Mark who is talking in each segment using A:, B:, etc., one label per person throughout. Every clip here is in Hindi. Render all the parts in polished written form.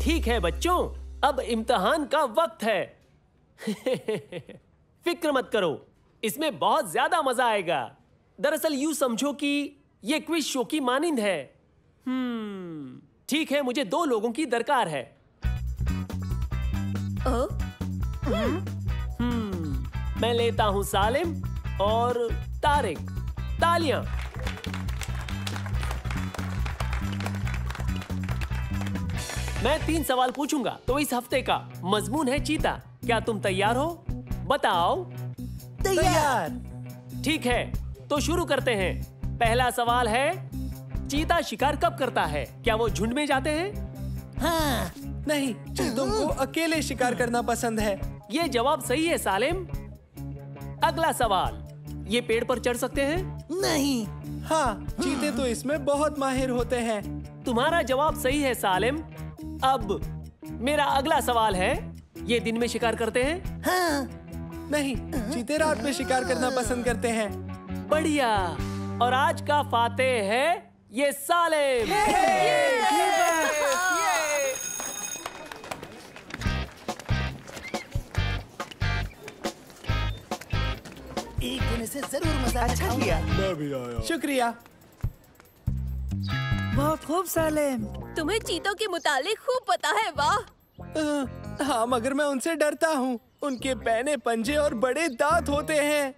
A: ठीक है बच्चों, अब इम्तिहान का वक्त है। फिक्र मत करो, इसमें बहुत ज्यादा मजा आएगा। दरअसल यूं समझो कि ये क्विज शो की मानिंद है। ठीक है, मुझे 2 लोगों की दरकार है। मैं लेता हूं सालिम और तारिक। तालियां। मैं 3 सवाल पूछूंगा, तो इस हफ्ते का मजमून है चीता। क्या तुम तैयार हो? बताओ।
B: तैयार।
A: ठीक है, तो शुरू करते हैं। पहला सवाल है, चीता शिकार कब करता है? क्या वो झुंड में जाते हैं?
B: हाँ।
C: नहीं, चीतों को अकेले शिकार करना पसंद है।
A: ये जवाब सही है सालिम। अगला सवाल, ये पेड़ पर चढ़ सकते हैं?
B: नहीं।
C: हाँ, चीते तो इसमें बहुत माहिर होते हैं।
A: तुम्हारा जवाब सही है सालिम। अब मेरा अगला सवाल है, ये दिन में शिकार करते हैं?
B: हाँ।
C: नहीं, चीते रात में शिकार करना पसंद करते हैं।
A: बढ़िया। और आज का फातेह है ये सालिम।
B: एक दिन इसे जरूर मजा आएगा।
C: मैं भी आया। शुक्रिया।
D: बहुत खूब सालिम।
E: तुम्हें चीतों के मुतालिक खूब पता है। वाह।
C: हाँ, मगर मैं उनसे डरता हूँ। उनके पैने पंजे और बड़े दांत होते हैं।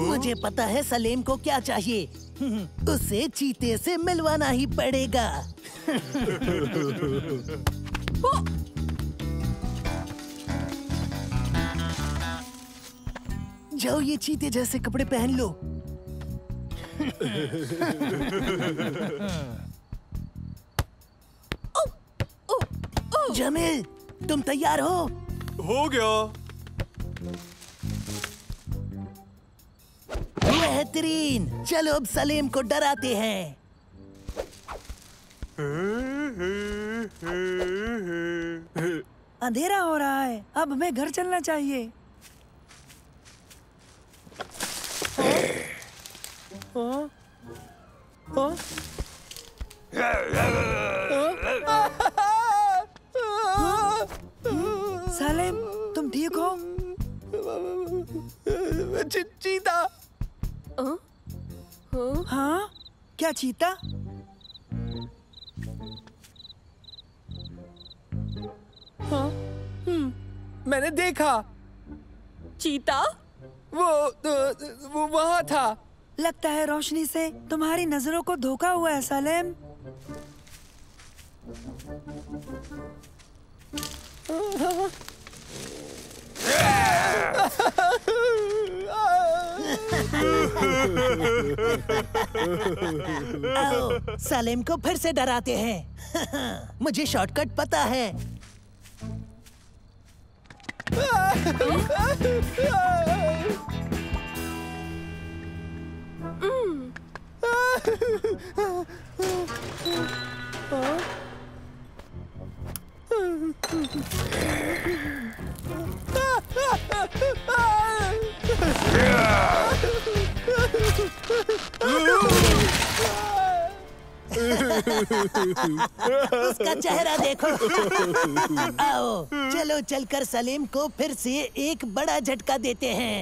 B: मुझे पता है सलीम को क्या चाहिए। उसे चीते से मिलवाना ही पड़ेगा। जाओ, ये चीते जैसे कपड़े पहन लो। जमील, तुम तैयार हो?
C: हो गया।
B: बेहतरीन। चलो अब सलीम को डराते हैं।
D: अंधेरा हो रहा है, अब हमें घर चलना चाहिए। सालिम, तुम ठीक हो?
C: चीता।
D: हाँ, क्या चीता?
C: हाँ, मैंने देखा।
E: चीता?
C: वो वहाँ था।
D: लगता है रोशनी से तुम्हारी नजरों को धोखा हुआ है सालिम।
B: आओ, सलीम को फिर से डराते हैं। मुझे शॉर्टकट पता है। उसका चेहरा देखो। आओ, चलो चलकर सलीम को फिर से एक बड़ा झटका देते हैं।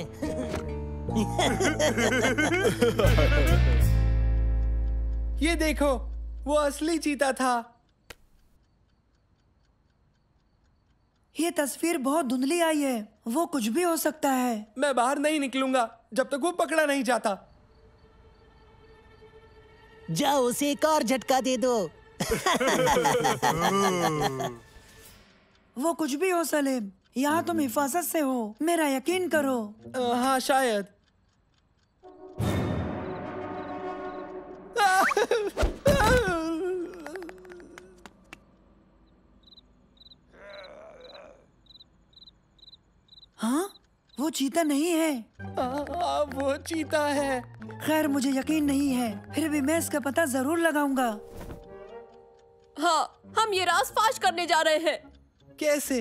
C: ये देखो, वो असली चीता था।
D: ये तस्वीर बहुत धुंधली आई है, वो कुछ भी हो सकता है।
C: मैं बाहर नहीं निकलूंगा जब तक वो पकड़ा नहीं जाता।
B: जाओ, उसे एक और झटका दे दो।
D: वो कुछ भी हो सलीम, यहाँ तुम हिफाजत से हो, मेरा यकीन करो।
C: हाँ, शायद।
D: हाँ, वो चीता नहीं है।
C: वो चीता है।
D: खैर, मुझे यकीन नहीं है, फिर भी मैं इसका पता जरूर लगाऊंगा।
E: हाँ, हम ये राज फाश करने जा रहे हैं।
C: कैसे?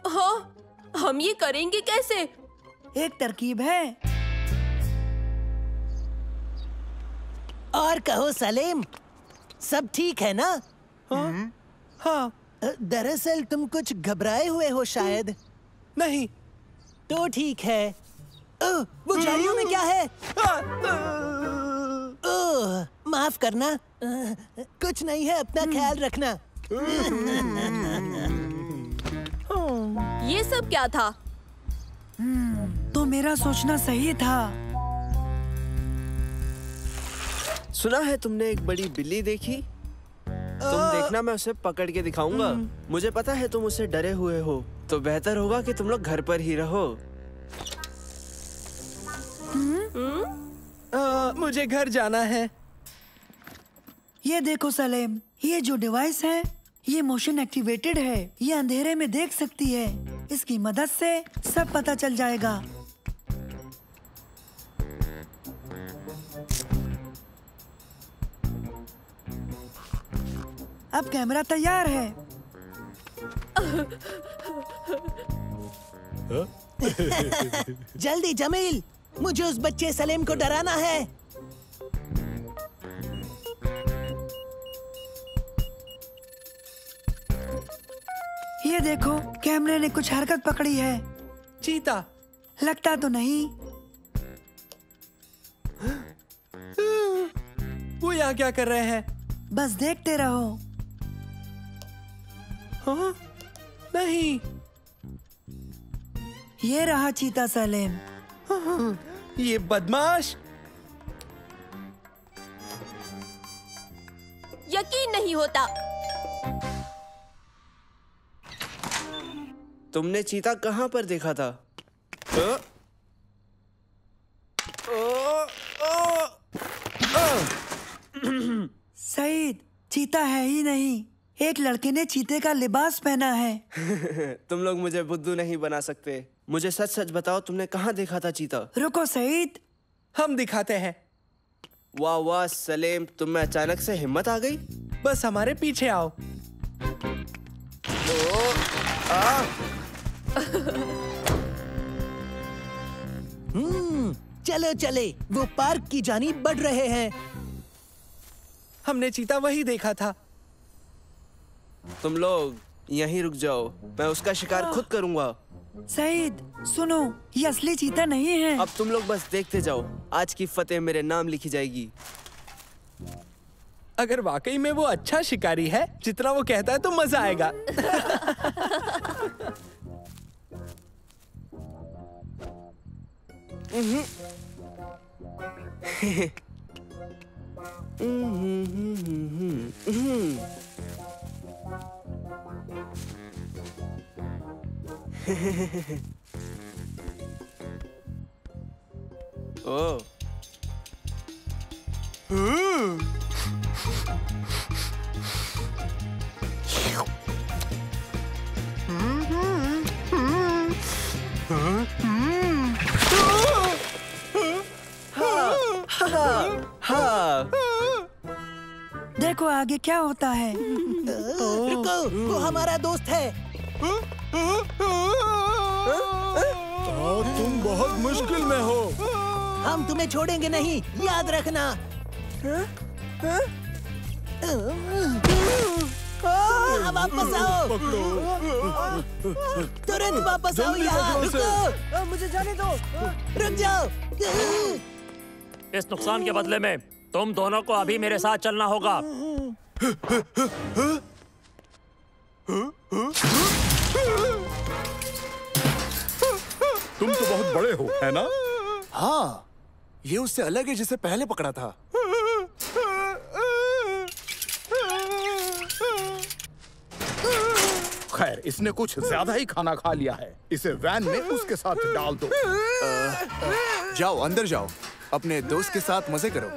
E: हाँ, हम ये करेंगे कैसे?
D: एक तरकीब है।
B: और कहो सलीम, सब ठीक है ना?
C: हाँ।
B: दरअसल तुम कुछ घबराए हुए हो शायद।
C: नहीं।
B: तो ठीक है। ओह, वो झाड़ियों में क्या है? ओह, माफ करना। कुछ नहीं है, अपना ख्याल रखना।
E: ये सब क्या था?
D: तो मेरा सोचना सही था।
F: सुना है तुमने एक बड़ी बिल्ली देखी? तुम देखना, मैं उसे पकड़ के दिखाऊंगा। मुझे पता है तुम उससे डरे हुए हो, तो बेहतर होगा कि तुम लोग घर पर ही रहो।
C: मुझे घर जाना है।
D: ये देखो सलेम, ये जो डिवाइस है ये मोशन एक्टिवेटेड है। ये अंधेरे में देख सकती है। इसकी मदद से सब पता चल जाएगा। अब कैमरा तैयार है।
B: जल्दी जमील, मुझे उस बच्चे सलीम को डराना है।
D: ये देखो, कैमरे ने कुछ हरकत पकड़ी है।
C: चीता।
D: लगता तो नहीं।
C: वो यहाँ क्या कर रहे हैं?
D: बस देखते रहो।
C: हाँ? नहीं।
D: ये रहा चीता सलेम।
C: ये बदमाश।
E: यकीन नहीं होता।
F: तुमने चीता कहाँ पर देखा था?
D: सईद, चीता है ही नहीं। एक लड़के ने चीते का लिबास पहना है।
F: तुम लोग मुझे बुद्धू नहीं बना सकते। मुझे सच सच बताओ, तुमने कहाँ देखा था चीता?
D: रुको सईद,
C: हम दिखाते हैं।
F: वाह वाह सलेम, तुम में अचानक से हिम्मत आ गई।
C: बस हमारे पीछे आओ।
B: चलो चले, वो पार्क की जानीब बढ़ रहे हैं।
C: हमने चीता वही देखा था।
F: तुम लोग यहीं रुक जाओ, मैं उसका शिकार खुद करूंगा।
D: सईद सुनो, ये असली चीता नहीं है।
F: अब तुम लोग बस देखते जाओ, आज की फतेह मेरे नाम लिखी जाएगी।
C: अगर वाकई में वो अच्छा शिकारी है जितना वो कहता है तो मजा आएगा।
F: ओह,
D: देखो आगे क्या होता है।
B: रुको, वो हमारा दोस्त है।
G: तुम बहुत मुश्किल में हो।
B: हम तुम्हें छोड़ेंगे नहीं, याद रखना। वापस आओ, तुरंत वापस आओ यहाँ। रुको,
D: मुझे जाने दो।
B: रुक जाओ।
A: इस नुकसान के बदले में तुम दोनों को अभी मेरे साथ चलना होगा।
G: तुम तो बहुत बड़े हो, है ना? हाँ, ये उससे अलग है जिसे पहले पकड़ा था। खैर, इसने कुछ ज्यादा ही खाना खा लिया है। इसे वैन में उसके साथ डाल दो। जाओ, अंदर जाओ, अपने दोस्त के साथ मजे करो।